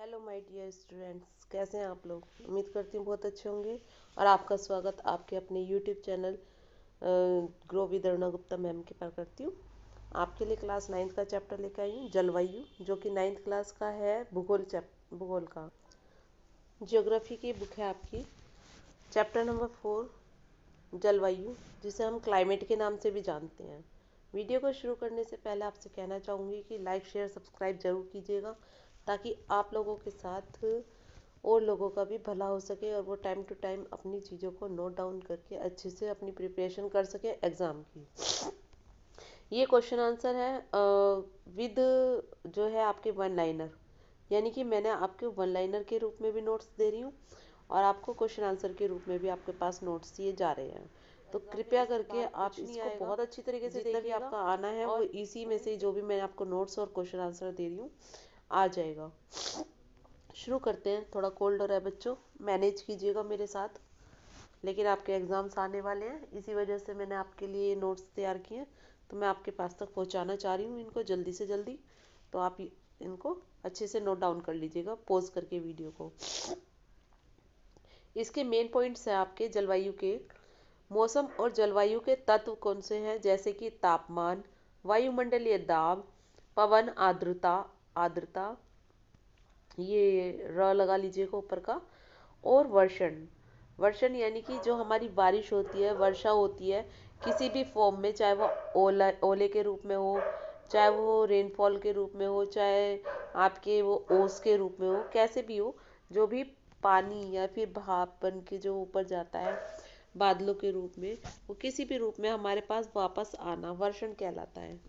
Hello my dear students, कैसे हैं आप लोग। उम्मीद करती हूँ बहुत अच्छे होंगे। और आपका स्वागत आपके अपने YouTube channel grow with Aruna Gupta ma'am के पर करती हूँ। आपके लिए क्लास 9th का चैप्टर लेकर आई हूँ, जलवायु, जो कि 9th क्लास का है। भूगोल का जियोग्राफी की बुक है आपकी। चैप्टर नंबर 4, जलवायु, जिसे हम क्लाइमेट के नाम से भी जानते हैं। वीडियो को शुरू करने से पहले आपसे कहना चाहूँगी कि लाइक शेयर सब्सक्राइब जरूर कीजिएगा, ताकि आप लोगों के साथ और लोगों का भी भला हो सके और वो टाइम टू टाइम अपनी चीज़ों को नोट डाउन करके अच्छे से अपनी प्रिपरेशन कर सके एग्ज़ाम की। ये क्वेश्चन आंसर है विद जो है आपके वन लाइनर, यानी कि मैंने आपके वन लाइनर के रूप में भी नोट्स दे रही हूँ और आपको क्वेश्चन आंसर के रूप में भी आपके पास नोट्स दिए जा रहे हैं। तो कृपया करके आप इसको बहुत अच्छी तरीके से देखिए। जितना भी आपका आना है वो इसी में से जो भी मैं आपको नोट्स और क्वेश्चन आंसर दे रही हूँ आ जाएगा। शुरू करते हैं। थोड़ा कोल्ड हो रहा है बच्चों, मैनेज कीजिएगा मेरे साथ, लेकिन आपके एग्ज़ाम्स आने वाले हैं, इसी वजह से मैंने आपके लिए नोट्स तैयार किए हैं। तो मैं आपके पास तक पहुंचाना चाह रही हूँ इनको जल्दी से जल्दी। तो आप इनको अच्छे से नोट डाउन कर लीजिएगा पॉज करके वीडियो को। इसके मेन पॉइंट्स हैं आपके जलवायु के। मौसम और जलवायु के तत्व कौन से हैं, जैसे कि तापमान, वायुमंडलीय दाब, पवन, आर्द्रता आर्द्रता, ये र लगा लीजिएगा ऊपर का, और वर्षण। वर्षण यानी कि जो हमारी बारिश होती है, वर्षा होती है किसी भी फॉर्म में, चाहे वो ओले के रूप में हो, चाहे वो रेनफॉल के रूप में हो, चाहे आपके वो ओस के रूप में हो, कैसे भी हो, जो भी पानी या फिर भाप बन के जो ऊपर जाता है बादलों के रूप में, वो किसी भी रूप में हमारे पास वापस आना वर्षण कहलाता है।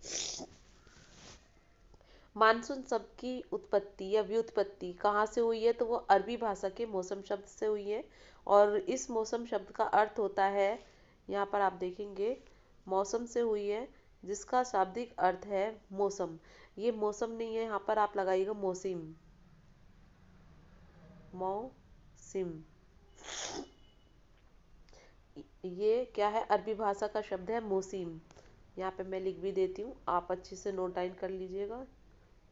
मानसून शब्द की उत्पत्ति या व्युत्पत्ति कहाँ से हुई है, तो वो अरबी भाषा के मौसम शब्द से हुई है। और इस मौसम शब्द का अर्थ होता है, यहाँ पर आप देखेंगे, मौसम से हुई है, जिसका शाब्दिक अर्थ है मौसम। ये मौसम नहीं है, यहाँ पर आप लगाइएगा मौसिम। मौसिम ये क्या है, अरबी भाषा का शब्द है मौसिम। यहाँ पे मैं लिख भी देती हूँ, आप अच्छे से नोट डाउन कर लीजिएगा।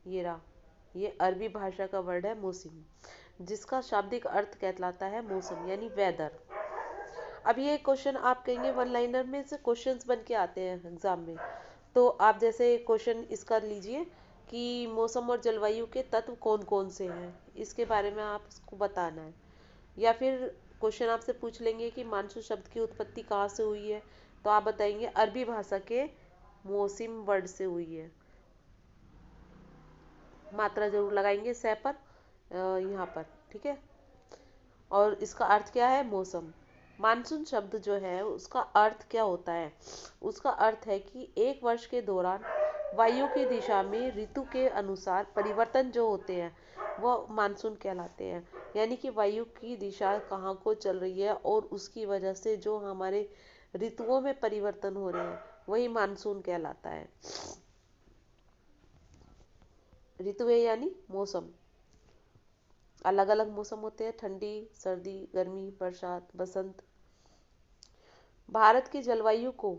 ये रहा, ये अरबी भाषा का वर्ड है मौसम, जिसका शाब्दिक अर्थ कहलाता है मौसम यानी वेदर। अब ये क्वेश्चन आप कहेंगे वन लाइनर में से क्वेश्चंस बन के आते हैं एग्जाम में, तो आप जैसे क्वेश्चन इसका लीजिए कि मौसम और जलवायु के तत्व कौन कौन से हैं, इसके बारे में आपको बताना है। या फिर क्वेश्चन आपसे पूछ लेंगे कि मानसून शब्द की उत्पत्ति कहाँ से हुई है, तो आप बताएंगे अरबी भाषा के मौसिम वर्ड से हुई है। मात्रा जरूर लगाएंगे सह पर यहाँ पर, ठीक है। और इसका अर्थ क्या है, मौसम। मानसून शब्द जो है उसका अर्थ क्या होता है, उसका अर्थ है कि एक वर्ष के दौरान वायु की दिशा में ऋतु के अनुसार परिवर्तन जो होते हैं वो मानसून कहलाते हैं। यानी कि वायु की दिशा कहाँ को चल रही है और उसकी वजह से जो हमारे ऋतुओं में परिवर्तन हो रहे हैं वही मानसून कहलाता है। ऋतुएं यानी मौसम, अलग अलग मौसम होते हैं, ठंडी, सर्दी, गर्मी, बरसात, बसंत। भारत की जलवायु को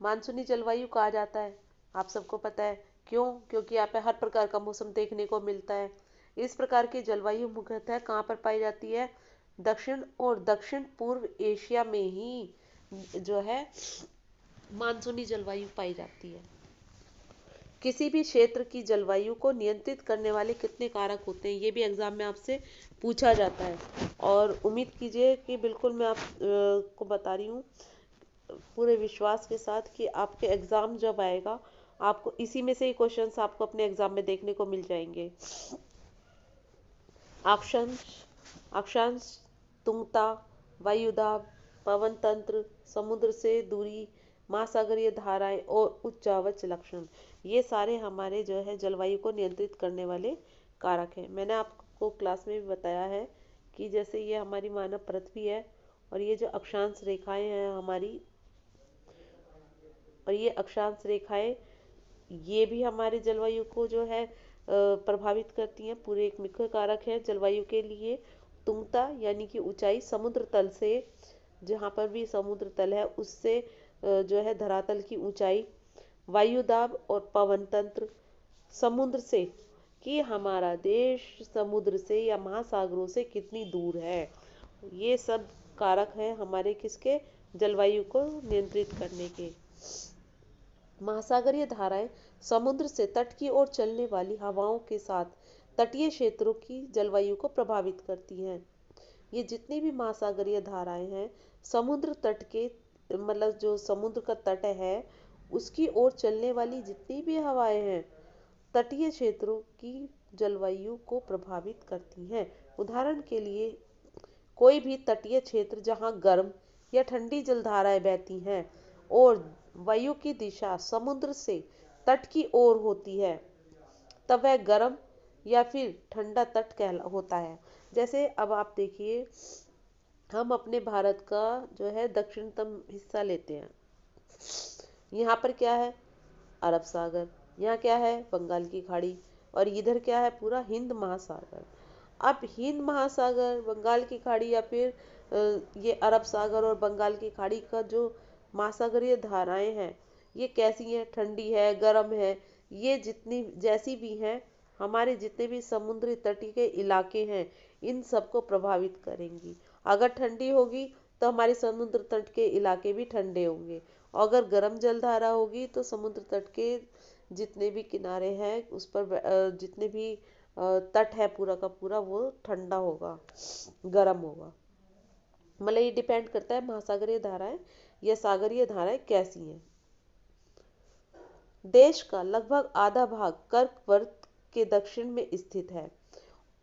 मानसूनी जलवायु कहा जाता है, आप सबको पता है। क्यों? क्योंकि यहाँ पे हर प्रकार का मौसम देखने को मिलता है। इस प्रकार की जलवायु मुख्यतः कहाँ पर पाई जाती है, दक्षिण और दक्षिण पूर्व एशिया में ही जो है मानसूनी जलवायु पाई जाती है। किसी भी क्षेत्र की जलवायु को नियंत्रित करने वाले कितने कारक होते हैं, ये भी एग्जाम में आपसे पूछा जाता है। और उम्मीद कीजिए कि बिल्कुल मैं आप को बता रही हूँ पूरे विश्वास के साथ कि आपके एग्जाम जब आएगा आपको इसी में से ही क्वेश्चंस आपको अपने एग्जाम में देखने को मिल जाएंगे। अक्षांश, अक्षांश, तुंगता, वायुदाब, पवन तंत्र, समुद्र से दूरी, महासागरीय धाराएं और उच्चावच लक्षण, ये सारे हमारे जो है जलवायु को नियंत्रित करने वाले कारक हैं। मैंने आपको क्लास में भी बताया है कि जैसे ये हमारी मानव पृथ्वी है और ये जो अक्षांश रेखाएं हैं हमारी, और ये अक्षांश रेखाएं ये भी हमारे जलवायु को जो है प्रभावित करती हैं। पूरे एक मुख्य कारक है जलवायु के लिए। तुंगता यानी कि ऊंचाई, समुद्र तल से, जहाँ पर भी समुद्र तल है उससे जो है धरातल की ऊंचाई। वायुदाब और पवन तंत्र, समुद्र से कि हमारा देश समुद्र से या महासागरों से कितनी दूर है। ये सब कारक हैं हमारे किसके, जलवायु को नियंत्रित करने के। महासागरीय धाराएं समुद्र से तट की ओर चलने वाली हवाओं के साथ तटीय क्षेत्रों की जलवायु को प्रभावित करती हैं। ये जितनी भी महासागरीय धाराएं हैं, समुद्र तट के मतलब जो समुद्र का तट है उसकी ओर चलने वाली जितनी भी हवाएं हैं, तटीय क्षेत्रों की जलवायु को प्रभावित करती हैं। उदाहरण के लिए कोई भी तटीय क्षेत्र जहां गर्म या ठंडी जलधाराएं बहती हैं और वायु की दिशा समुद्र से तट की ओर होती है, तब वह गर्म या फिर ठंडा तट होता है। जैसे अब आप देखिए, हम अपने भारत का जो है दक्षिणतम हिस्सा लेते हैं। यहाँ पर क्या है, अरब सागर, यहाँ क्या है, बंगाल की खाड़ी, और इधर क्या है, पूरा हिंद महासागर। अब हिंद महासागर, बंगाल की खाड़ी या फिर ये अरब सागर और बंगाल की खाड़ी का जो महासागरीय धाराएं हैं, ये कैसी हैं, ठंडी है, गर्म है, ये जितनी जैसी भी हैं, हमारे जितने भी समुद्री तटीय के इलाके हैं इन सबको प्रभावित करेंगी। अगर ठंडी होगी तो हमारे समुद्र तट के इलाके भी ठंडे होंगे, और अगर गर्म जलधारा होगी तो समुद्र तट के जितने भी किनारे हैं उस पर जितने भी तट है पूरा का पूरा वो ठंडा होगा, गर्म होगा। मतलब ये डिपेंड करता है महासागरीय धाराएं या सागरीय धाराएं कैसी हैं। देश का लगभग आधा भाग कर्कवृत्त के दक्षिण में स्थित है,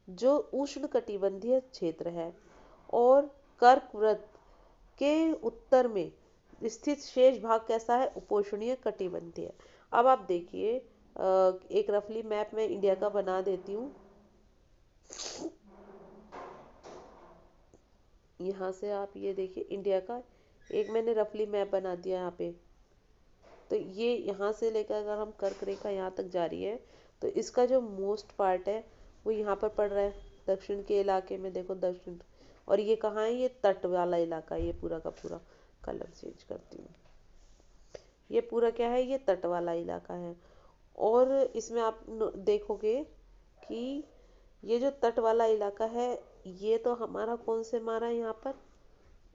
जो उष्णकटिबंधीय क्षेत्र है, और कर्कवृत्त के उत्तर में स्थित शेष भाग कैसा है, उपोष्णीय कटिबंधीय। अब आप देखिए, एक रफली मैप मैं इंडिया का बना देती हूँ। यहाँ से आप ये देखिए, इंडिया का एक मैंने रफली मैप बना दिया यहाँ पे। तो ये यहाँ से लेकर अगर हम कर्क रेखा यहाँ तक जा रही है तो इसका जो मोस्ट पार्ट है वो यहाँ पर पड़ रहा है, दक्षिण के इलाके में। देखो दक्षिण, और ये कहाँ है, ये तट वाला इलाका। ये पूरा का पूरा कलर चेंज करती हूँ, ये पूरा क्या है, ये तट वाला इलाका है। और इसमें आप देखोगे कि ये जो तट वाला इलाका है ये तो हमारा कौन से मारा है यहाँ पर,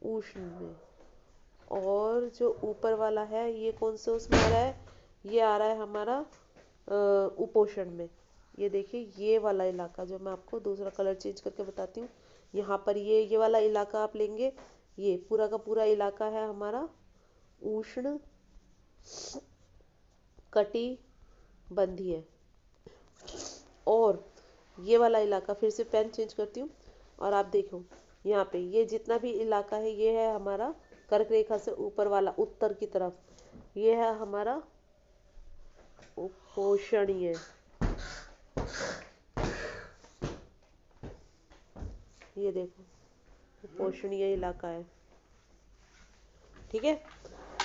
उष्ण में, और जो ऊपर वाला है ये कौन से उसमें आ रहा है, ये आ रहा है हमारा उपोषण में। ये देखिए, ये वाला इलाका जो मैं आपको दूसरा कलर चेंज करके बताती हूँ, यहाँ पर ये वाला इलाका आप लेंगे, ये पूरा का पूरा इलाका है हमारा उष्ण कटिबंधीय। और ये वाला इलाका, फिर से पेन चेंज करती हूँ और आप देखो यहाँ पे ये जितना भी इलाका है ये है हमारा कर्क रेखा से ऊपर वाला उत्तर की तरफ, ये है हमारा उपोष्णीय। ये देखो उपोष्णीय इलाका है, ठीक है।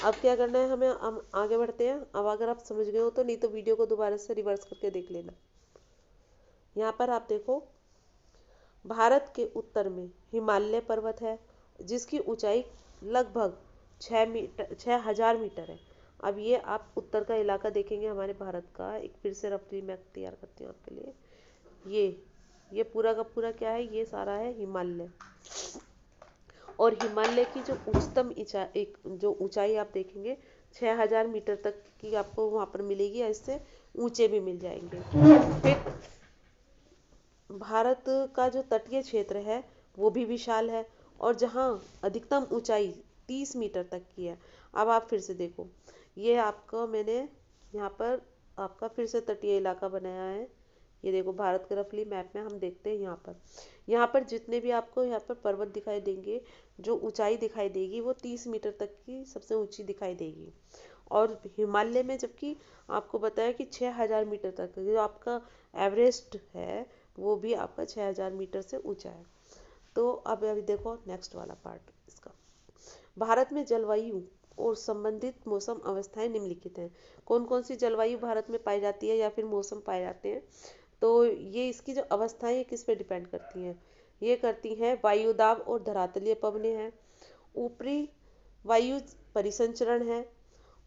अब क्या करना है हमें, हम आगे बढ़ते हैं। अब अगर आप समझ गए हो तो, नहीं तो वीडियो को दोबारा से रिवर्स करके देख लेना। यहाँ पर आप देखो, भारत के उत्तर में हिमालय पर्वत है जिसकी ऊंचाई लगभग 6,000 मीटर है। अब ये आप उत्तर का इलाका देखेंगे हमारे भारत का, एक फिर से रफली मैं तैयार करती हूँ आपके लिए। ये पूरा का पूरा क्या है, ये सारा है हिमालय। और हिमालय की जो उच्चतम जो ऊंचाई आप देखेंगे 6,000 मीटर तक की आपको वहाँ पर मिलेगी, या इससे ऊंचे भी मिल जाएंगे। फिर भारत का जो तटीय क्षेत्र है वो भी विशाल है, और जहाँ अधिकतम ऊंचाई 30 मीटर तक की है। अब आप फिर से देखो, ये आपका मैंने यहाँ पर आपका फिर से तटीय इलाका बनाया है। ये देखो भारत के रफली मैप में हम देखते हैं, यहाँ पर जितने भी आपको यहाँ पर पर्वत दिखाई देंगे, जो ऊंचाई दिखाई देगी वो 30 मीटर तक की सबसे ऊंची दिखाई देगी। और हिमालय में जबकि आपको बताया कि 6,000 मीटर तक जो आपका एवरेस्ट है वो भी आपका 6,000 मीटर से ऊंचा है। तो अब अभी देखो नेक्स्ट वाला पार्ट इसका। भारत में जलवायु और संबंधित मौसम अवस्थाएं निम्नलिखित हैं। कौन कौन सी जलवायु भारत में पाई जाती है या फिर मौसम पाए जाते हैं, तो ये इसकी जो अवस्थाएं किस पे डिपेंड करती हैं, ये करती हैं वायु दाब और धरातलीय पवनें हैं, ऊपरी वायु परिसंचरण है,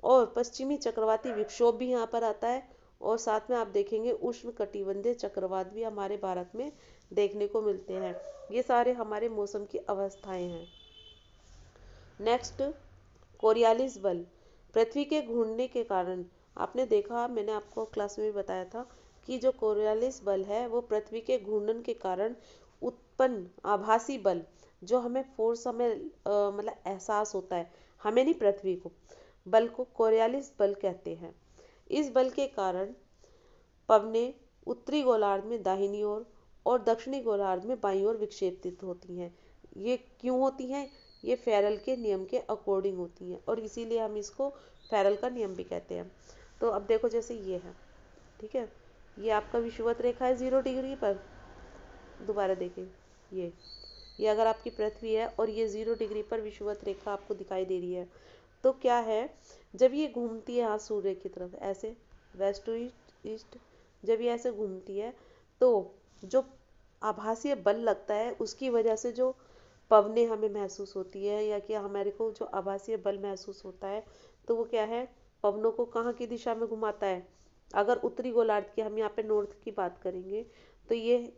और पश्चिमी चक्रवाती विक्षोभ भी यहाँ पर आता है, और साथ में आप देखेंगे उष्ण कटिबंधीय चक्रवात भी हमारे भारत में देखने को मिलते हैं। ये सारे हमारे मौसम की अवस्थाएं हैं। नेक्स्ट, कोरियालिस बल। पृथ्वी के घूमने के कारण, आपने देखा, मैंने आपको क्लास में भी बताया था कि जो कोरियालिस बल है वो पृथ्वी के घूर्णन के कारण उत्पन्न आभासी बल, जो हमें फोर्स, हमें मतलब एहसास होता है, हमें नहीं, पृथ्वी को, बल को कोरियालिस बल कहते हैं। इस बल के कारण पवनें उत्तरी गोलार्ध में दाहिनी ओर और दक्षिणी गोलार्ध में बाईं ओर विक्षेपित होती हैं। ये क्यों होती हैं? ये फेरल के नियम के अकॉर्डिंग होती हैं और इसीलिए हम इसको फेरल का नियम भी कहते हैं। तो अब देखो, जैसे ये है, ठीक है, ये आपका विषुवत रेखा है 0 डिग्री पर। दोबारा देखें, ये अगर आपकी पृथ्वी है और ये 0 डिग्री पर विषुवत रेखा आपको दिखाई दे रही है, तो क्या है, जब ये घूमती है यहाँ सूर्य की तरफ ऐसे, वेस्ट टू ईस्ट, जब ये ऐसे घूमती है तो जो आभासीय बल लगता है उसकी वजह से जो पवनें हमें महसूस होती है, या कि हमारे को जो आभासीय बल महसूस होता है, तो वो क्या है, पवनों को कहाँ की दिशा में घुमाता है। अगर उत्तरी गोलार्ध की, हम यहाँ पे नॉर्थ की बात करेंगे, तो ये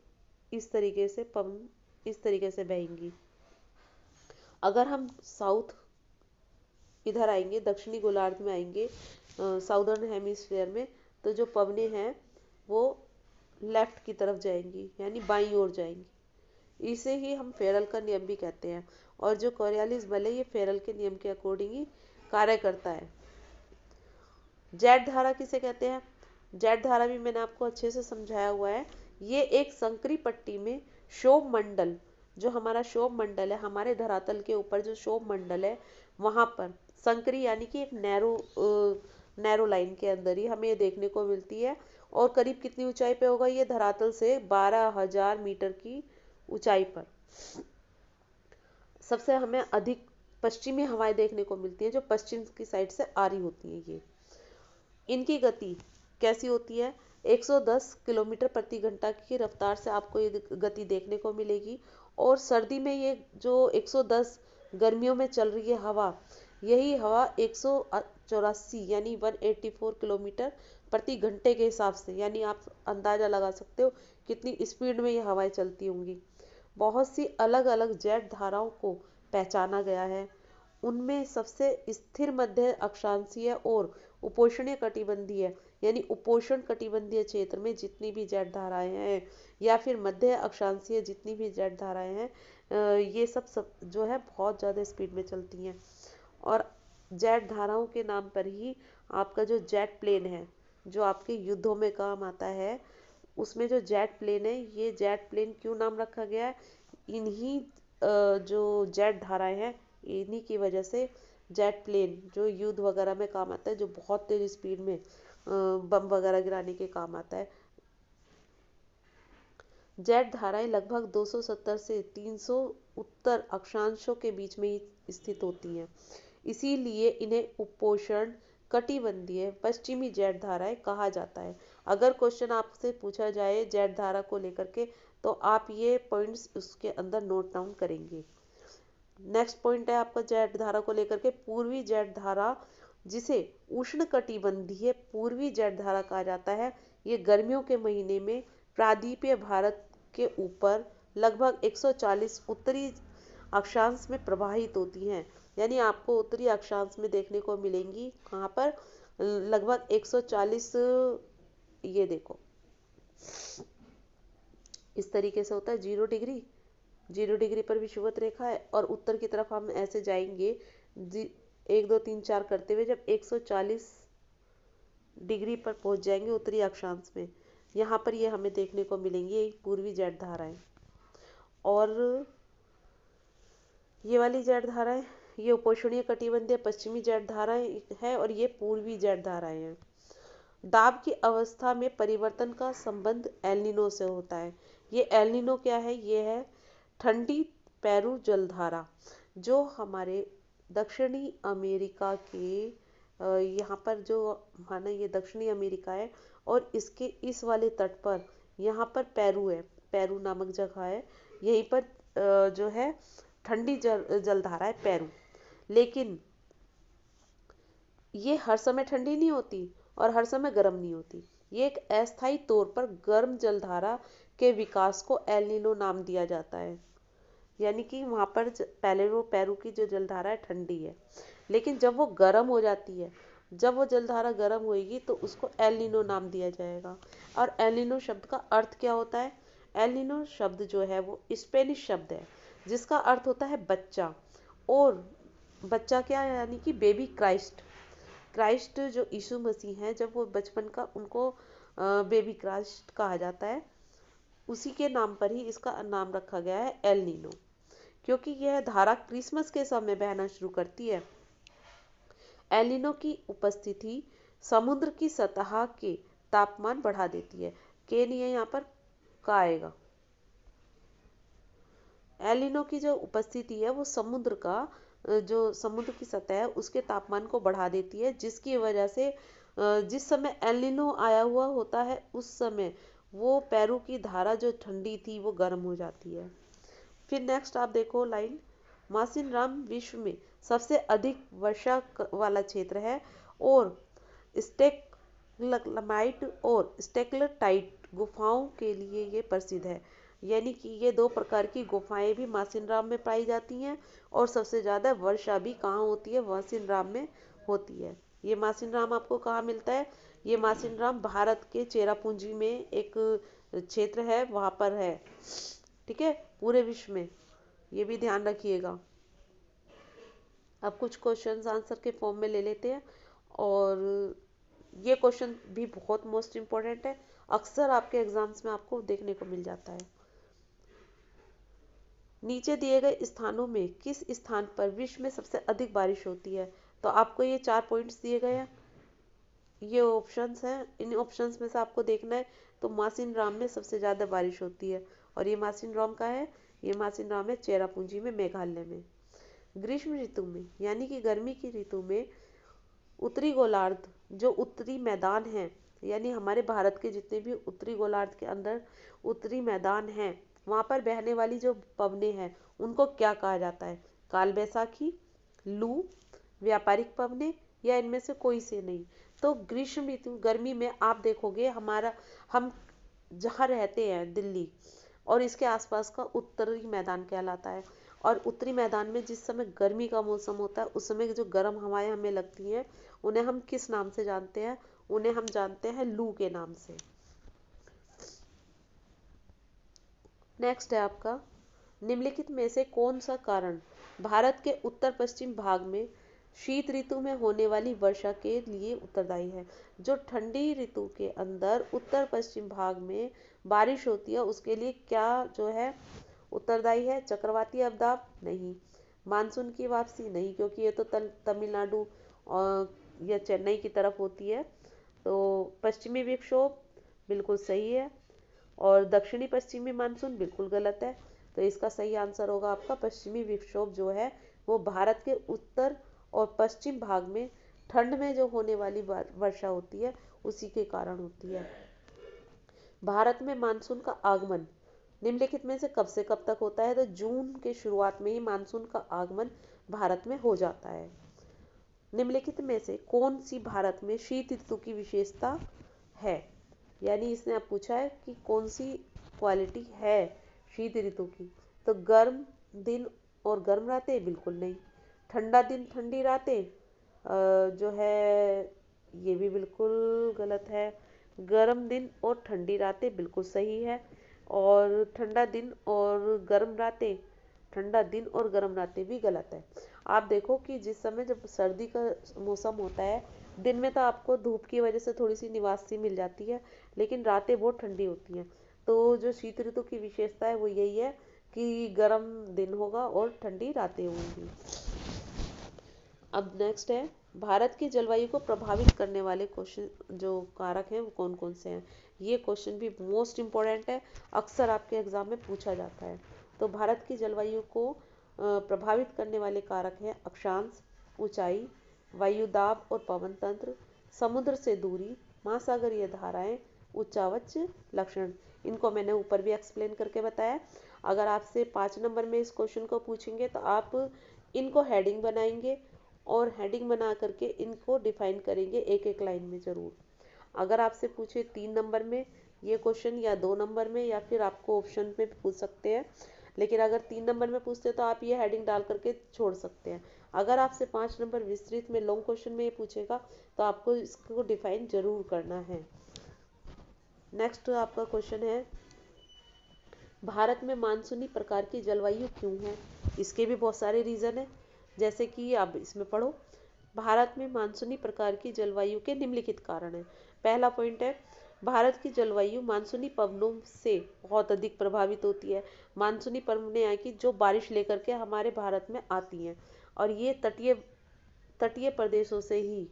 इस तरीके से पवन इस तरीके से बहेंगी। अगर हम साउथ इधर आएंगे, दक्षिणी गोलार्ध में आएंगे, साउदर्न हेमिस्फीयर में, तो जो पवनें हैं वो लेफ्ट की तरफ जाएंगी, यानी बाईं ओर जाएंगी। इसे ही हम फेरल का नियम भी कहते हैं। और जो कोरियालिस बल है ये फेरल के नियम के अकॉर्डिंग ही कार्य करता है। जेट धारा किसे कहते हैं? जेट धारा भी मैंने आपको अच्छे से समझाया हुआ है। ये एक संकरी पट्टी में क्षोभ मंडल, जो हमारा क्षोभ मंडल है, हमारे धरातल के ऊपर जो क्षोभ मंडल है वहां पर संकरी, यानी कि एक नैरो लाइन के अंदर ही हमें ये देखने को मिलती है। और करीब कितनी ऊंचाई पे होगा ये? धरातल से 12,000 मीटर की ऊंचाई पर। सबसे हमें अधिक पश्चिमी हवाएं देखने को मिलती है, जो पश्चिम की साइड से आ रही होती है। ये इनकी गति कैसी होती है? 110 किलोमीटर प्रति घंटा की रफ्तार से आपको ये गति देखने को मिलेगी। और सर्दी में ये जो 110, गर्मियों में चल रही है हवा, यही हवा 184 यानी 184 किलोमीटर प्रति घंटे के हिसाब से, यानी आप अंदाजा लगा सकते हो कितनी स्पीड में ये हवाएं चलती होंगी। बहुत सी अलग अलग जेट धाराओं को पहचाना गया है। उनमें सबसे स्थिर मध्य अक्षांशीय और उपोष्णीय कटिबंधीय, यानी उपोष्ण कटिबंधीय क्षेत्र में जितनी भी जेट धाराएं हैं, या फिर मध्य अक्षांशीय जितनी भी जेट धाराएं हैं, ये सब जो है बहुत ज़्यादा स्पीड में चलती हैं। और जेट धाराओं के नाम पर ही आपका जो जेट प्लेन है, जो आपके युद्धों में काम आता है, उसमें जो जेट प्लेन है, ये जेट प्लेन क्यों नाम रखा गया है? इन्हीं जो जेट धाराएं हैं, इन्हीं की वजह से जेट प्लेन जो युद्ध वगैरह में काम आता है, जो बहुत तेज स्पीड में बम वगैरह गिराने के काम आता है। जेट धाराएं लगभग 270 से 300 उत्तर अक्षांशों के बीच में ही स्थित होती हैं। इसीलिए इन्हें उपोष्ण कटिबंधीय पश्चिमी जेट धाराएं कहा जाता है। अगर क्वेश्चन आपसे पूछा जाए जेट धारा को लेकर के, तो आप ये पॉइंट्स उसके अंदर नोट डाउन करेंगे। नेक्स्ट पॉइंट है आपका जेट धारा को लेकर के, पूर्वी जेट धारा, जिसे उष्ण कटिबंधीय पूर्वी जेट धारा कहा जाता है। ये गर्मियों के महीने में प्रायद्वीपीय भारत के ऊपर लगभग 140 उत्तरी अक्षांश में प्रवाहित होती हैं। यानी आपको उत्तरी अक्षांश में देखने को मिलेंगी, कहाँ पर? लगभग 140, ये देखो इस तरीके से होता है। 0 डिग्री पर विषुवत रेखा है और उत्तर की तरफ हम ऐसे जाएंगे 1 2 3 4 करते हुए, जब 140 डिग्री पर पहुंच जाएंगे उत्तरी अक्षांश में, यहाँ पर ये हमें देखने को मिलेंगी, ये पूर्वी जेट धाराएं। और ये वाली जेट धाराएं, ये उपोष्णीय कटिबंधीय पश्चिमी जेट धाराएं है और ये पूर्वी जेट धाराएं हैं। दाब की अवस्था में परिवर्तन का संबंध एल्निनो से होता है। ये एल्निनो क्या है? ये है ठंडी पेरू जलधारा, जो हमारे दक्षिणी अमेरिका के यहाँ पर, जो माना ये दक्षिणी अमेरिका है और इसके इस वाले तट पर, यहाँ पर पेरू है, पेरू नामक जगह है, यहीं पर जो है ठंडी जलधारा है पेरू। लेकिन ये हर समय ठंडी नहीं होती और हर समय गर्म नहीं होती। ये एक अस्थायी तौर पर गर्म जलधारा के विकास को एल नीनो नाम दिया जाता है। यानी कि वहाँ पर पहले वो पेरू की जो जलधारा है ठंडी है, लेकिन जब वो गर्म हो जाती है, जब वो जलधारा गर्म होएगी तो उसको एल नीनो नाम दिया जाएगा। और एल नीनो शब्द का अर्थ क्या होता है? एल नीनो शब्द जो है वो स्पेनिश शब्द है जिसका अर्थ होता है बच्चा। और बच्चा क्या है? यानी कि बेबी क्राइस्ट। क्राइस्ट जो यीशु मसीह हैं, जब वो बचपन का, उनको बेबी क्राइस्ट कहा जाता है। उसी के नाम पर ही इसका नाम रखा गया है एल नीनो, क्योंकि यह धारा क्रिसमस के समय बहना शुरू करती है। एल नीनो की उपस्थिति समुद्र की सतह के तापमान बढ़ा देती है। के नहीं है यहाँ पर, का आएगा। एल नीनो की जो उपस्थिति है वो समुद्र का जो समुद्र की सतह है उसके तापमान को बढ़ा देती है, जिसकी वजह से जिस समय एल नीनो आया हुआ होता है उस समय वो पेरू की धारा जो ठंडी थी वो गर्म हो जाती है। फिर नेक्स्ट आप देखो लाइन, मासिनराम विश्व में सबसे अधिक वर्षा वाला क्षेत्र है और स्टेगमाइट और स्टेगलाइट गुफाओं के लिए ये प्रसिद्ध है। यानी कि ये दो प्रकार की गुफाएं भी मासिनराम में पाई जाती हैं और सबसे ज़्यादा वर्षा भी कहाँ होती है? मासिनराम में होती है। ये मासिनराम आपको कहाँ मिलता है? ये मासिनराम भारत के चेरापूंजी में एक क्षेत्र है, वहाँ पर है। ठीक है, पूरे विश्व में, ये भी ध्यान रखिएगा। अब कुछ क्वेश्चंस आंसर के फॉर्म में ले लेते हैं, और ये क्वेश्चन भी बहुत मोस्ट इम्पोर्टेंट है, अक्सर आपके एग्जाम्स में आपको देखने को मिल जाता है। नीचे दिए गए स्थानों में किस स्थान पर विश्व में सबसे अधिक बारिश होती है? तो आपको ये 4 पॉइंट्स दिए गए हैं, ये ऑप्शंस हैं। इन ऑप्शंस में से आपको देखना है। तो मासिनराम में सबसे ज़्यादा बारिश होती है, और ये मासिनराम का है, ये मासिनराम है चेरापूंजी में, मेघालय में। ग्रीष्म ऋतु में यानी कि गर्मी की ऋतु में उत्तरी गोलार्ध जो उत्तरी मैदान है, यानी हमारे भारत के जितने भी उत्तरी गोलार्ध के अंदर उत्तरी मैदान हैं, वहाँ पर बहने वाली जो पवनें हैं उनको क्या कहा जाता है? काल बैसाखी, लू, व्यापारिक पवनें, या इनमें से कोई से नहीं। तो ग्रीष्म ऋतु गर्मी में आप देखोगे हम जहाँ रहते हैं दिल्ली और इसके आसपास का उत्तरी मैदान कहलाता है। और उत्तरी मैदान में जिस समय गर्मी का मौसम होता है उस समय जो गर्म हवाएं हमें लगती हैं उन्हें हम किस नाम से जानते हैं? उन्हें हम जानते हैं लू के नाम से। नेक्स्ट है आपका, निम्नलिखित में से कौन सा कारण भारत के उत्तर पश्चिम भाग में शीत ऋतु में होने वाली वर्षा के लिए उत्तरदायी है? जो ठंडी ऋतु के अंदर उत्तर पश्चिम भाग में बारिश होती है उसके लिए क्या जो है उत्तरदायी है? चक्रवाती अवदाब नहीं, मानसून की वापसी नहीं, क्योंकि ये तो तमिलनाडु या चेन्नई की तरफ होती है। तो पश्चिमी विक्षोभ बिल्कुल सही है, और दक्षिणी पश्चिमी मानसून बिल्कुल गलत है। तो इसका सही आंसर होगा आपका पश्चिमी विक्षोभ जो है वो भारत के उत्तर और पश्चिम भाग में ठंड में जो होने वाली वर्षा होती है उसी के कारण होती है। भारत में मानसून का आगमन निम्नलिखित में से कब तक होता है? तो जून के शुरुआत में ही मानसून का आगमन भारत में हो जाता है। निम्नलिखित में से कौन सी भारत में शीत ऋतु की विशेषता है? यानी इसने आप पूछा है कि कौन सी क्वालिटी है शीत ऋतु की। तो गर्म दिन और गर्म रातें बिल्कुल नहीं, ठंडा दिन ठंडी रातें जो है ये भी बिल्कुल गलत है, गर्म दिन और ठंडी रातें बिल्कुल सही है, और ठंडा दिन और गर्म रातें, ठंडा दिन और गर्म रातें भी गलत है। आप देखो कि जिस समय जब सर्दी का मौसम होता है दिन में तो आपको धूप की वजह से थोड़ी सी निवास सी मिल जाती है, लेकिन रातें बहुत ठंडी होती हैं। तो जो शीत ऋतु की विशेषता है वो यही है कि गर्म दिन होगा और ठंडी रातें होंगी। अब नेक्स्ट है, भारत की जलवायु को प्रभावित करने वाले क्वेश्चन जो कारक हैं वो कौन कौन से हैं? ये क्वेश्चन भी मोस्ट इम्पोर्टेंट है, अक्सर आपके एग्जाम में पूछा जाता है। तो भारत की जलवायु को प्रभावित करने वाले कारक हैं अक्षांश, ऊंचाई, वायुदाब और पवन तंत्र, समुद्र से दूरी, महासागरीय धाराएं, उच्चावच लक्षण। इनको मैंने ऊपर भी एक्सप्लेन करके बताया। अगर आपसे 5 नंबर में इस क्वेश्चन को पूछेंगे तो आप इनको हेडिंग बनाएंगे और हेडिंग बना करके इनको डिफाइन करेंगे एक एक लाइन में ज़रूर। अगर आपसे पूछे 3 नंबर में ये क्वेश्चन या 2 नंबर में या फिर आपको ऑप्शन में पूछ सकते हैं, लेकिन अगर 3 नंबर में पूछते हैं तो आप ये हेडिंग डाल करके छोड़ सकते हैं। अगर आपसे 5 नंबर विस्तृत में लॉन्ग क्वेश्चन में ये पूछेगा तो आपको इसको डिफाइन जरूर करना है। नेक्स्ट आपका क्वेश्चन है, भारत में मानसूनी प्रकार की जलवायु क्यों है? इसके भी बहुत सारे रीज़न हैं, जैसे कि आप इसमें पढ़ो। भारत में मानसूनी प्रकार की जलवायु के निम्नलिखित कारण हैं। पहला पॉइंट है, भारत की जलवायु मानसूनी पवनों से बहुत अधिक प्रभावित होती है। मानसूनी पवनें हैं कि जो बारिश लेकर के हमारे भारत में आती हैं, और ये तटीय तटीय प्रदेशों से ही,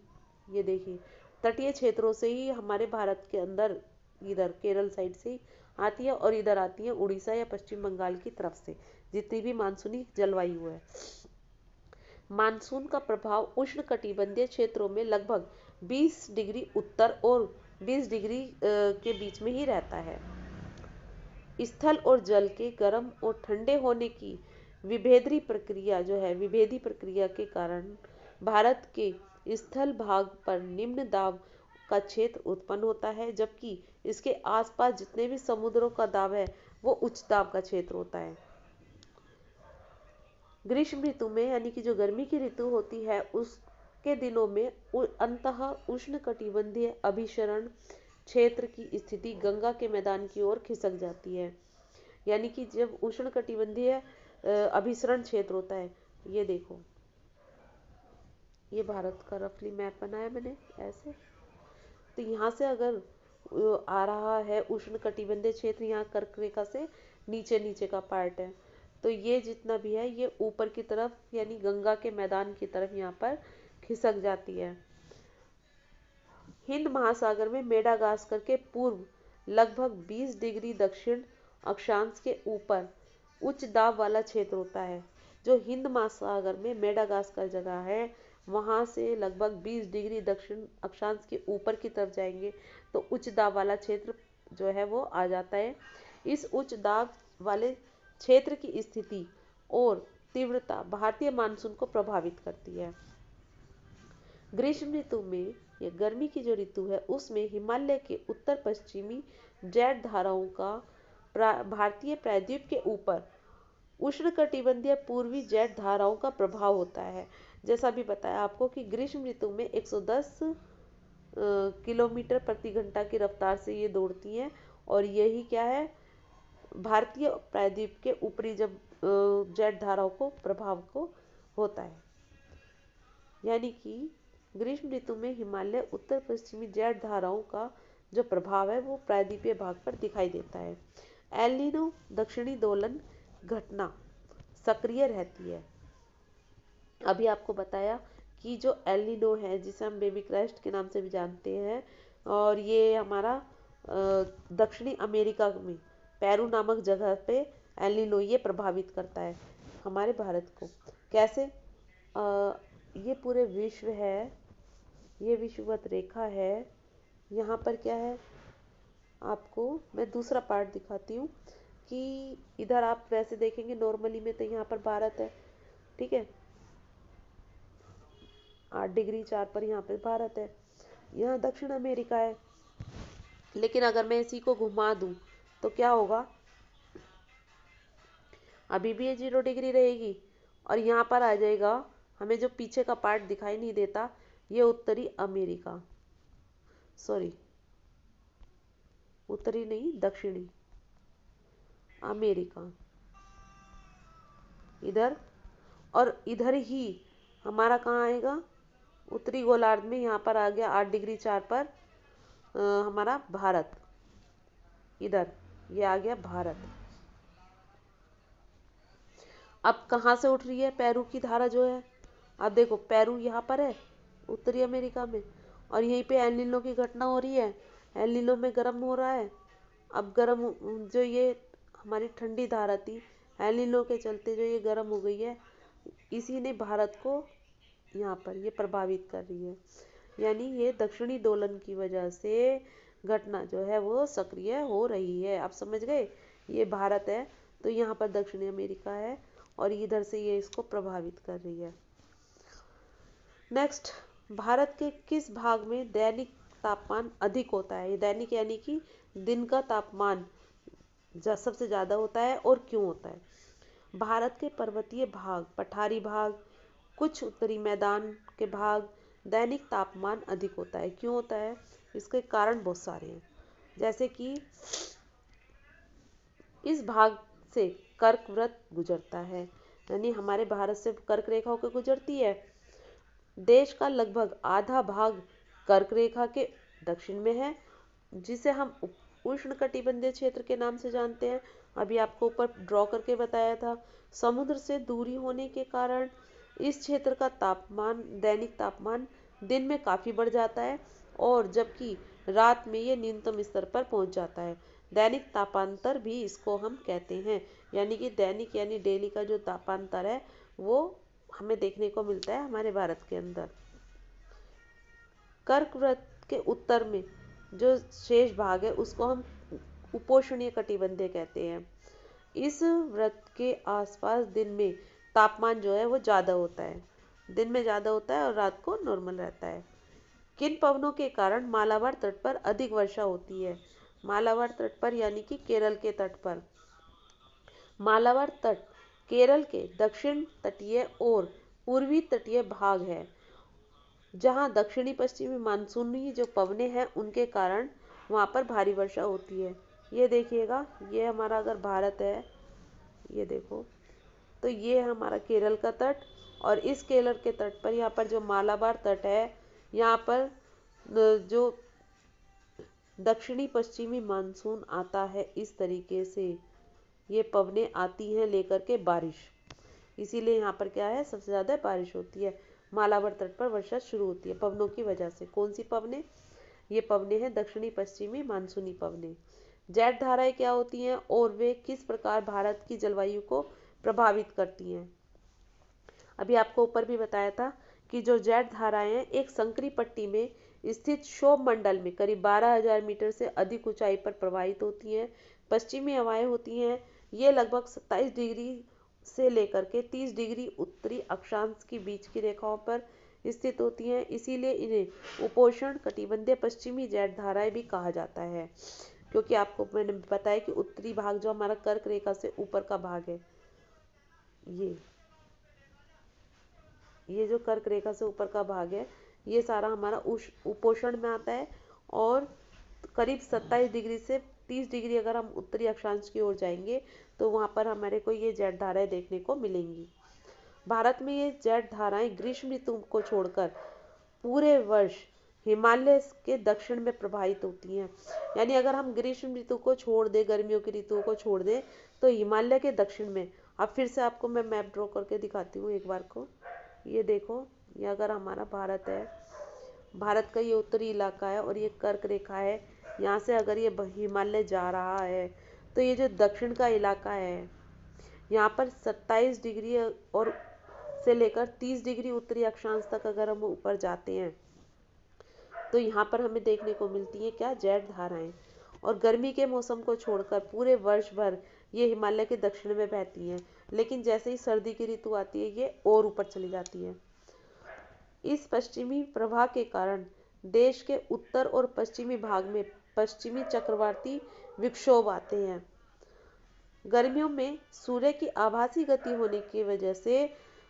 ये देखिए तटीय क्षेत्रों से ही हमारे भारत के अंदर, इधर केरल साइड से ही आती है और इधर आती है उड़ीसा या पश्चिम बंगाल की तरफ से, जितनी भी मानसूनी जलवायु है। मानसून का प्रभाव उष्ण कटिबंधीय क्षेत्रों में लगभग 20 डिग्री उत्तर और 20 डिग्री के बीच में ही रहता है। स्थल और जल के गर्म और ठंडे होने की विभेदी प्रक्रिया के कारण भारत के स्थल भाग पर निम्न दाब का क्षेत्र उत्पन्न होता है, जबकि इसके आसपास जितने भी समुद्रों का दाब है वो उच्च दाब का क्षेत्र होता है। ग्रीष्म ऋतु में, यानी कि जो गर्मी की ऋतु होती है, उसके दिनों में अंतः उष्ण कटिबंधीय अभिसरण क्षेत्र की स्थिति गंगा के मैदान की ओर खिसक जाती है। यानी कि जब उष्ण कटिबंधीय अभिसरण क्षेत्र होता है, ये देखो, ये भारत का रफली मैप बनाया मैंने ऐसे, तो यहाँ से अगर आ रहा है उष्ण कटिबंधीय क्षेत्र, यहाँ कर्क रेखा से नीचे नीचे का पार्ट है, तो ये जितना भी है ये ऊपर की तरफ, यानी गंगा के मैदान की तरफ यहाँ पर खिसक जाती है। हिंद महासागर में मेडागास्कर के पूर्व लगभग 20 डिग्री दक्षिण अक्षांश के ऊपर उच्च दाब वाला क्षेत्र होता है। जो हिंद महासागर में मेडागास्कर जगह है, वहाँ से लगभग 20 डिग्री दक्षिण अक्षांश के ऊपर की तरफ जाएंगे तो उच्च दाब वाला क्षेत्र जो है वो आ जाता है। इस उच्च दाब वाले क्षेत्र की स्थिति और तीव्रता भारतीय मानसून को प्रभावित करती है। ग्रीष्म ऋतु में, या गर्मी की जो ऋतु है, उसमें हिमालय के उत्तर पश्चिमी जेट धाराओं का भारतीय प्रायद्वीप के ऊपर उष्णकटिबंधीय पूर्वी जेट धाराओं का प्रभाव होता है। जैसा भी बताया आपको कि ग्रीष्म ऋतु में 110 किलोमीटर प्रति घंटा की रफ्तार से ये दौड़ती हैं, और यही क्या है, भारतीय प्रायद्वीप के ऊपरी जब जेट धाराओं को प्रभाव को होता है। यानी कि ग्रीष्म ऋतु में हिमालय उत्तर पश्चिमी जेट धाराओं का जो प्रभाव है वो प्रायद्वीपीय भाग पर दिखाई देता है। एल नीनो दक्षिणी दोलन घटना सक्रिय रहती है। अभी आपको बताया कि जो एल नीनो है, जिसे हम बेबी क्राइस्ट के नाम से भी जानते हैं, और ये हमारा दक्षिणी अमेरिका में पेरू नामक जगह पे एल नीनो ये प्रभावित करता है हमारे भारत को। कैसे? ये पूरे विश्व है, ये विषुवत रेखा है, यहाँ पर क्या है, आपको मैं दूसरा पार्ट दिखाती हूँ कि इधर आप वैसे देखेंगे नॉर्मली में तो यहाँ पर भारत है, ठीक है, 8 डिग्री 4 पर यहाँ पर भारत है, यहाँ दक्षिण अमेरिका है। लेकिन अगर मैं इसी को घुमा दूँ तो क्या होगा, अभी भी ये 0 डिग्री रहेगी, और यहाँ पर आ जाएगा, हमें जो पीछे का पार्ट दिखाई नहीं देता, ये उत्तरी अमेरिका, सॉरी उत्तरी नहीं, दक्षिणी अमेरिका इधर, और इधर ही हमारा कहाँ आएगा, उत्तरी गोलार्ध में यहाँ पर आ गया 8 डिग्री 4 पर हमारा भारत, इधर ये आ गया भारत। अब कहाँ से उठ रही है पेरू की धारा जो है, अब देखो पेरू यहाँ पर है उत्तरी अमेरिका में, और यहीं पे एल नीनो की घटना हो रही है, एल नीनो में गर्म हो रहा है। अब गर्म जो ये हमारी ठंडी धारा थी, एल नीनो के चलते जो ये गर्म हो गई है, इसी ने भारत को यहाँ पर ये प्रभावित कर रही है। यानी ये दक्षिणी दोलन की वजह से घटना जो है वो सक्रिय हो रही है। आप समझ गए, ये भारत है तो यहाँ पर दक्षिणी अमेरिका है, और इधर से ये इसको प्रभावित कर रही है। नेक्स्ट, भारत के किस भाग में दैनिक तापमान अधिक होता है। दैनिक यानी कि दिन का तापमान सबसे ज़्यादा होता है, और क्यों होता है? भारत के पर्वतीय भाग, पठारी भाग, कुछ उत्तरी मैदान के भाग दैनिक तापमान अधिक होता है। क्यों होता है? इसके कारण बहुत सारे हैं, जैसे कि इस भाग से कर्क वृत्त गुजरता है, यानी हमारे भारत से कर्क रेखा होकर गुजरती है। देश का लगभग आधा भाग कर्क रेखा के दक्षिण में है, जिसे हम उष्णकटिबंधीय क्षेत्र के नाम से जानते हैं। अभी आपको ऊपर ड्रॉ करके बताया था। समुद्र से दूरी होने के कारण इस क्षेत्र का तापमान, दैनिक तापमान दिन में काफ़ी बढ़ जाता है, और जबकि रात में ये न्यूनतम स्तर पर पहुंच जाता है। दैनिक तापांतर भी इसको हम कहते हैं, यानी कि दैनिक यानी डेली का जो तापांतर है वो हमें देखने को मिलता है हमारे भारत के अंदर। कर्क वृत्त के उत्तर में जो शेष भाग है उसको हम उपोष्णीय कटिबंधीय कहते हैं। इस वृत्त के आसपास दिन में तापमान जो है वो ज़्यादा होता है, दिन में ज़्यादा होता है और रात को नॉर्मल रहता है। किन पवनों के कारण मालाबार तट पर अधिक वर्षा होती है? मालाबार तट पर यानी कि केरल के तट पर। मालाबार तट केरल के दक्षिण तटीय और पूर्वी तटीय भाग है, जहां दक्षिणी पश्चिमी मानसूनी जो पवनें हैं उनके कारण वहां पर भारी वर्षा होती है। ये देखिएगा, ये हमारा अगर भारत है, ये देखो, तो ये है हमारा केरल का तट, और इस केरल के तट पर यहाँ पर जो मालाबार तट है, यहाँ पर जो दक्षिणी पश्चिमी मानसून आता है, इस तरीके से ये पवनें आती हैं लेकर के बारिश, इसीलिए यहाँ पर क्या है, सबसे ज़्यादा बारिश होती है। मालाबार तट पर वर्षा शुरू होती है पवनों की वजह से। कौन सी पवनें? ये पवनें हैं दक्षिणी पश्चिमी मानसूनी पवनें। जेट धाराएं क्या होती हैं और वे किस प्रकार भारत की जलवायु को प्रभावित करती हैं? अभी आपको ऊपर भी बताया था कि जो जेट धाराएं हैं एक संकरी पट्टी में स्थित क्षोभ मंडल में करीब 12,000 मीटर से अधिक ऊंचाई पर प्रवाहित होती हैं। पश्चिमी हवाएं होती हैं, ये लगभग 27 डिग्री से लेकर के 30 डिग्री उत्तरी अक्षांश की बीच की रेखाओं पर स्थित होती हैं, इसीलिए इन्हें उपोष्ण कटिबंधीय पश्चिमी जेट धाराएं भी कहा जाता है। क्योंकि आपको मैंने बताया कि उत्तरी भाग जो हमारा कर्क रेखा से ऊपर का भाग है, ये जो कर्क रेखा से ऊपर का भाग है, ये सारा हमारा उपोष्ण में आता है, और करीब 27 डिग्री से 30 डिग्री अगर हम उत्तरी अक्षांश की ओर जाएंगे तो वहाँ पर हमारे को ये जेट धाराएं देखने को मिलेंगी। भारत में ये जेट धाराएं ग्रीष्म ऋतु को छोड़कर पूरे वर्ष हिमालय के दक्षिण में प्रवाहित होती हैं। यानी अगर हम ग्रीष्म ऋतु को छोड़ दें, गर्मियों की ऋतुओं को छोड़ दें, तो हिमालय के दक्षिण में, अब फिर से आपको मैं मैप ड्रॉ करके दिखाती हूँ एक बार को। ये देखो, ये अगर हमारा भारत है, भारत का ये उत्तरी इलाका है और ये कर्क रेखा है, यहाँ से अगर ये हिमालय जा रहा है तो ये जो दक्षिण का इलाका है, यहाँ पर 27 डिग्री और से लेकर 30 डिग्री उत्तरी अक्षांश तक अगर हम ऊपर जाते हैं तो यहाँ पर हमें देखने को मिलती है क्या, जेट धाराएं। और गर्मी के मौसम को छोड़कर पूरे वर्ष भर ये हिमालय के दक्षिण में बहती हैं, लेकिन जैसे ही सर्दी की ऋतु आती है ये और ऊपर चली जाती है। इस पश्चिमी प्रवाह के कारण देश के उत्तर और पश्चिमी भाग में पश्चिमी चक्रवाती विक्षोभ आते हैं। गर्मियों में सूर्य की आभासी गति होने की वजह से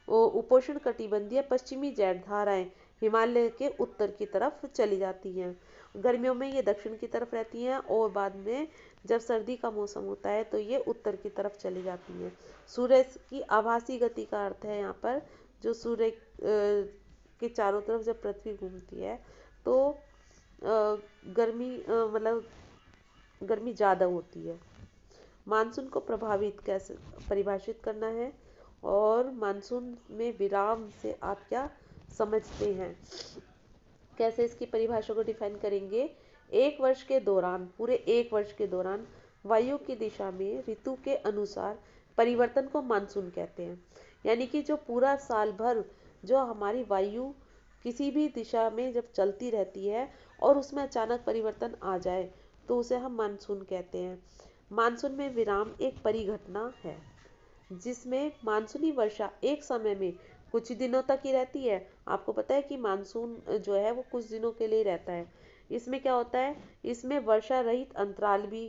उपोष्ण कटिबंधीय पश्चिमी जेट धाराएं हिमालय के उत्तर की तरफ चली जाती हैं। गर्मियों में ये दक्षिण की तरफ रहती हैं और बाद में जब सर्दी का मौसम होता है तो ये उत्तर की तरफ चली जाती हैं। सूर्य की आभासी गति का अर्थ है यहाँ पर जो सूर्य के चारों तरफ जब पृथ्वी घूमती है तो गर्मी मतलब गर्मी ज़्यादा होती है। मानसून को प्रभावित कैसे परिभाषित करना है, और मानसून में विराम से आप क्या समझते हैं, कैसे इसकी परिभाषा को डिफाइन करेंगे? एक वर्ष के दौरान, पूरे एक वर्ष के दौरान वायु की दिशा में ऋतु के अनुसार परिवर्तन को मानसून कहते हैं। यानी कि जो पूरा साल भर जो हमारी वायु किसी भी दिशा में जब चलती रहती है और उसमें अचानक परिवर्तन आ जाए तो उसे हम मानसून कहते हैं। मानसून में विराम एक परिघटना है जिसमें मानसूनी वर्षा एक समय में कुछ दिनों तक ही रहती है। आपको पता है कि मानसून जो है वो कुछ दिनों के लिए रहता है, इसमें क्या होता है, इसमें वर्षा रहित अंतराल भी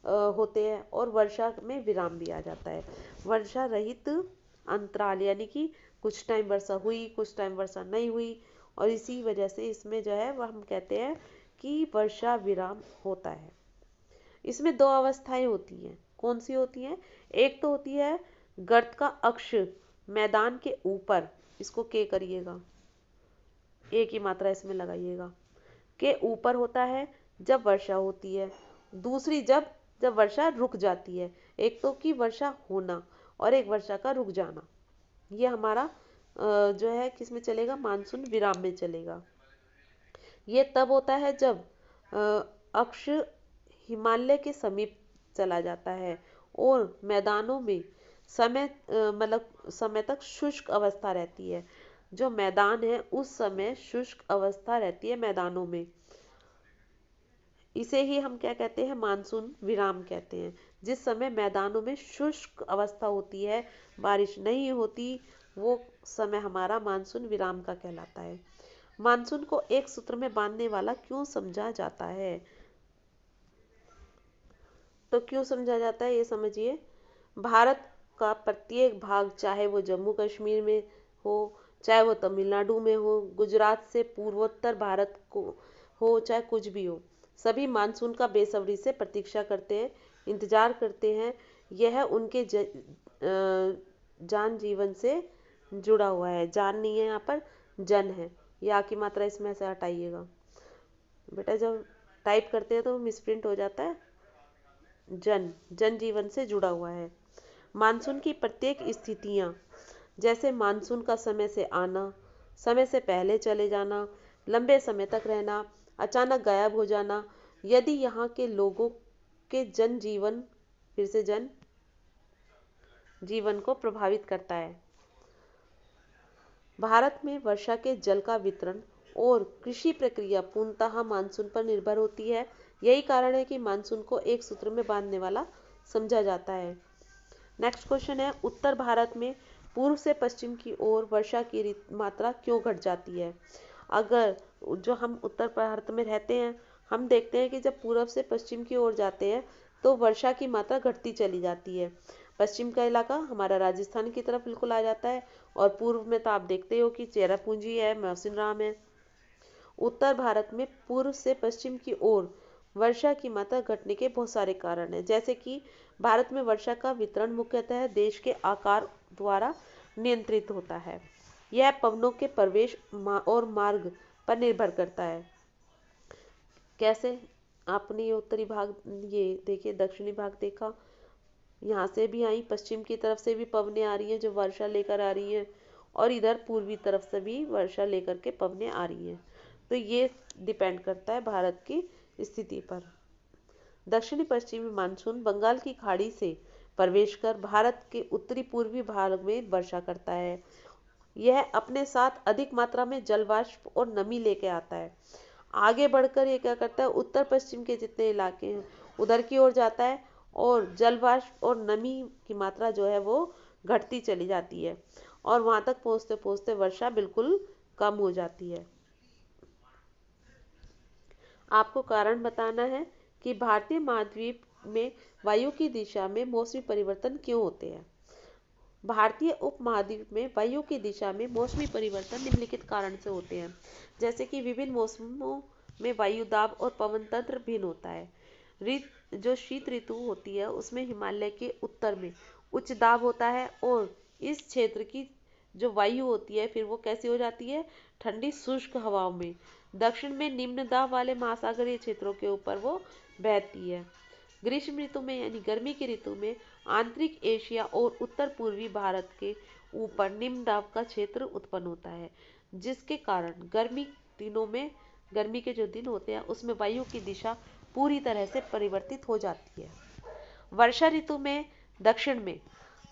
होते हैं और वर्षा में विराम भी आ जाता है। वर्षा रहित अंतराल यानी कि कुछ टाइम वर्षा हुई, कुछ टाइम वर्षा नहीं हुई, और इसी वजह से इसमें जो है वह हम कहते हैं कि वर्षा विराम होता है। इसमें दो अवस्थाएं होती हैं। कौन सी होती हैं? एक तो होती है गर्त का अक्ष मैदान के ऊपर, इसको के करिएगा, ए की मात्रा इसमें लगाइएगा, के ऊपर होता है जब वर्षा होती है। दूसरी जब जब वर्षा रुक जाती है। एक तो की वर्षा होना और एक वर्षा का रुक जाना। ये हमारा जो है किस में चलेगा? मानसून विराम में चलेगा। ये तब होता है जब अक्ष हिमालय के समीप चला जाता है और मैदानों में मतलब समय तक शुष्क अवस्था रहती है। जो मैदान है उस समय शुष्क अवस्था रहती है मैदानों में। इसे ही हम क्या कहते हैं? मानसून विराम कहते हैं। जिस समय मैदानों में शुष्क अवस्था होती है, बारिश नहीं होती, वो समय हमारा मानसून विराम का कहलाता है। मानसून को एक सूत्र में बांधने वाला क्यों समझा जाता है? तो क्यों समझा जाता है ये समझिए। भारत का प्रत्येक भाग, चाहे वो जम्मू कश्मीर में हो, चाहे वो तमिलनाडु में हो, गुजरात से पूर्वोत्तर भारत को हो, चाहे कुछ भी हो, सभी मानसून का बेसब्री से प्रतीक्षा करते हैं, इंतजार करते हैं। यह उनके जान जीवन से जुड़ा हुआ है। जान नहीं है यहाँ पर, जन है। या की मात्रा इसमें से हटाइएगा बेटा, जब टाइप करते हैं तो मिसप्रिंट हो जाता है। जन जीवन से जुड़ा हुआ है। मानसून की प्रत्येक स्थितियाँ, जैसे मानसून का समय से आना, समय से पहले चले जाना, लंबे समय तक रहना, अचानक गायब हो जाना, यदि यहाँ के लोगों के जनजीवन, फिर से जन जीवन को प्रभावित करता है। भारत में वर्षा के जल का वितरण और कृषि प्रक्रिया पूर्णतः मानसून पर निर्भर होती है। यही कारण है कि मानसून को एक सूत्र में बांधने वाला समझा जाता है। नेक्स्ट क्वेश्चन है, उत्तर भारत में पूर्व से पश्चिम की ओर वर्षा की मात्रा क्यों घट जाती है? अगर जो हम उत्तर भारत में रहते हैं, हम देखते हैं कि जब पूर्व से पश्चिम की ओर जाते हैं तो वर्षा की मात्रा घटती चली जाती है। पश्चिम का इलाका हमारा राजस्थान की तरफ बिल्कुल आ जाता है, और पूर्व में तो आप देखते हो कि चेरापूंजी है, मौसिनराम है। उत्तर भारत में पूर्व से पश्चिम की ओर वर्षा की मात्रा घटने के बहुत सारे कारण हैं। जैसे कि भारत में वर्षा का वितरण मुख्यतः देश के आकार द्वारा नियंत्रित होता है। यह पवनों के प्रवेश और मार्ग पर निर्भर करता है। कैसे? आपने ये उत्तरी भाग, ये देखिए दक्षिणी भाग देखा, यहाँ से भी आई, पश्चिम की तरफ से भी पवनें आ रही हैं जो वर्षा लेकर आ रही हैं, और इधर पूर्वी तरफ से भी वर्षा लेकर के पवनें आ रही हैं। तो ये डिपेंड करता है भारत की स्थिति पर। दक्षिणी पश्चिमी मानसून बंगाल की खाड़ी से प्रवेश कर भारत के उत्तरी पूर्वी भाग में वर्षा करता है। यह अपने साथ अधिक मात्रा में जलवाष्प और नमी लेके आता है। आगे बढ़कर ये क्या करता है, उत्तर पश्चिम के जितने इलाके हैं उधर की ओर जाता है, और जलवाष्प और नमी की मात्रा जो है वो घटती चली जाती है, और वहां तक पहुंचते पहुंचते वर्षा बिल्कुल कम हो जाती है। आपको कारण बताना है कि भारतीय महाद्वीप में वायु की दिशा में मौसमी परिवर्तन क्यों होते हैं। भारतीय उपमहाद्वीप में वायु की दिशा में मौसमी परिवर्तन निम्नलिखित कारण से होते हैं। जैसे कि विभिन्न मौसमों में वायु दाब और पवन तंत्र भिन्न होता है। जो शीत ऋतु होती है उसमें हिमालय के उत्तर में उच्च दाब होता है, और इस क्षेत्र की जो वायु होती है फिर वो कैसी हो जाती है? ठंडी शुष्क हवाओं में। दक्षिण में निम्न दाब वाले महासागरीय क्षेत्रों के ऊपर वो बहती है। ग्रीष्म ऋतु में यानी गर्मी की ऋतु में आंतरिक एशिया और उत्तर पूर्वी भारत के ऊपर निम्न दाब का क्षेत्र उत्पन्न होता है, जिसके कारण गर्मी के जो दिन होते हैं उसमें वायु की दिशा पूरी तरह से परिवर्तित हो जाती है। वर्षा ऋतु में दक्षिण में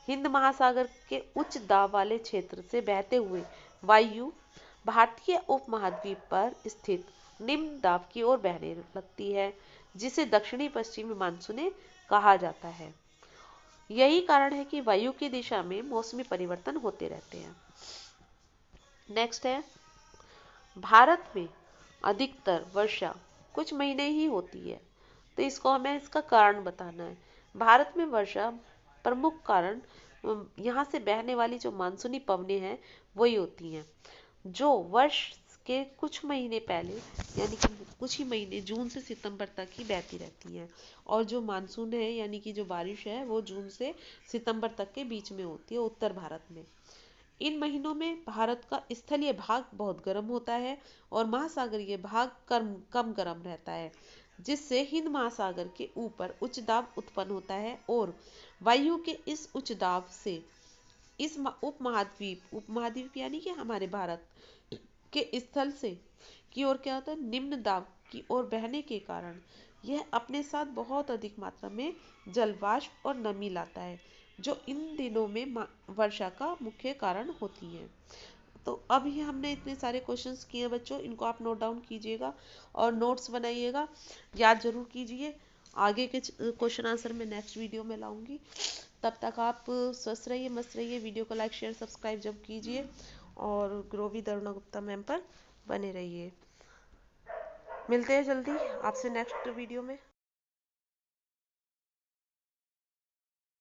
हिंद महासागर के उच्च दाब वाले क्षेत्र से बहते हुए वायु भारतीय उपमहाद्वीप पर स्थित निम्न दाब की ओर बहने लगती है, जिसे दक्षिणी पश्चिमी मानसून कहा जाता है। यही कारण है कि वायु की दिशा में मौसमी परिवर्तन होते रहते हैं। नेक्स्ट है, भारत में अधिकतर वर्षा कुछ महीने ही होती है। तो इसको हमें इसका कारण बताना है। भारत में वर्षा प्रमुख कारण यहाँ से बहने वाली जो मानसूनी पवनें हैं वही होती हैं, जो वर्ष के कुछ महीने पहले यानी कि कुछ ही महीने जून से सितंबर तक ही बहती रहती हैं। और जो मानसून है यानी कि जो बारिश है वो जून से सितंबर तक के बीच में होती है उत्तर भारत में। इन महीनों में भारत का स्थलीय भाग बहुत गर्म होता है और महासागरीय भाग कम कम गर्म रहता है, जिससे हिंद महासागर के ऊपर उच्च दाब उत्पन्न होता है और वायु के इस उच्च दाब से इस उपमहाद्वीप यानी कि हमारे भारत के स्थल से की ओर क्या होता है, निम्न दाब की ओर बहने के कारण यह अपने साथ बहुत अधिक मात्रा में जल वाष्प और नमी लाता है, जो इन दिनों में वर्षा का मुख्य कारण होती है। तो अभी हमने इतने सारे क्वेश्चंस किए बच्चों, इनको आप नोट डाउन कीजिएगा और नोट्स बनाइएगा, याद जरूर कीजिए। आगे के क्वेश्चन आंसर मैं नेक्स्ट वीडियो में लाऊंगी। तब तक आप स्वस्थ रहिए, मस्त रहिए। वीडियो को लाइक शेयर सब्सक्राइब जब कीजिए और grow with Aruna Gupta ma'am पर बने रहिए। मिलते हैं जल्दी आपसे नेक्स्ट वीडियो में।